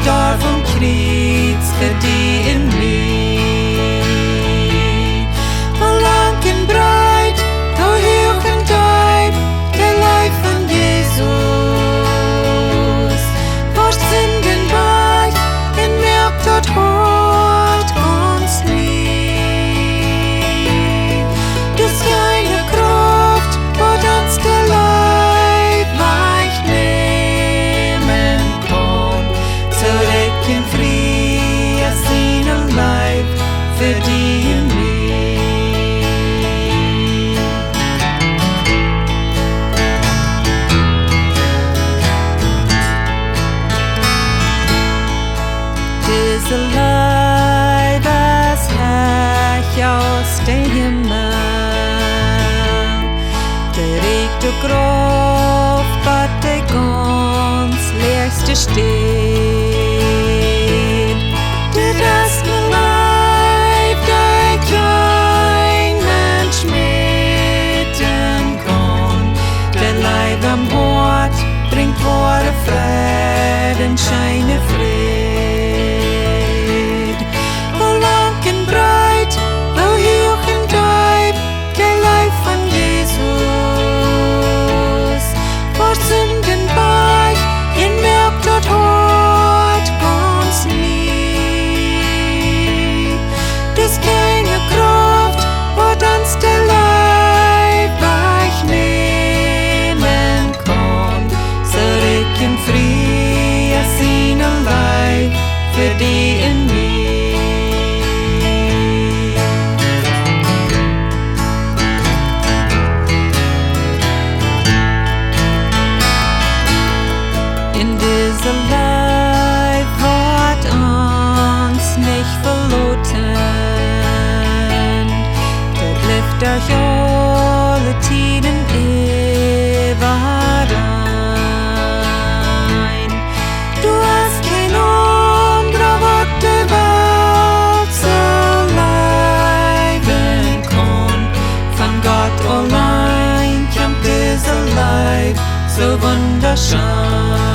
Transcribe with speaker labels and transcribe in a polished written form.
Speaker 1: starb vom Kreuz für die in mir. Wo lang und breit, wo hoch und tief, der Leib von Jesus. Vor Sünden weit, in Milch dort holt uns lieb. Dus keine Kraft, wo uns der Leib weich nehmen kann. Zurück in Frieden, Siene Leib für die in mir. Diese Leib, es Herrch aus dem Himmel, der regt du Kraft, bat der ganz leerste steht. Der erste Leib, der kein Mensch mitten kann, der Leib am Hort bringt wahre Frieden, scheine Fried. Wo lang und breit, wo hoch und tief, der Leib von Jesus. Vor Sünden weich, in Milch dort holt ganz lieb. Dus keine Kraft, wo uns der Leib weich nehmen kann. Zurück in Frieden, Siene Leib für die in mir. In dieser Leib wird uns nicht verloren. Der bleibt durch alle Tiden überein. Du hast kein anderer, was der Welt so leiben kann. Von Gott allein kommt dieser Leib so wunderschön.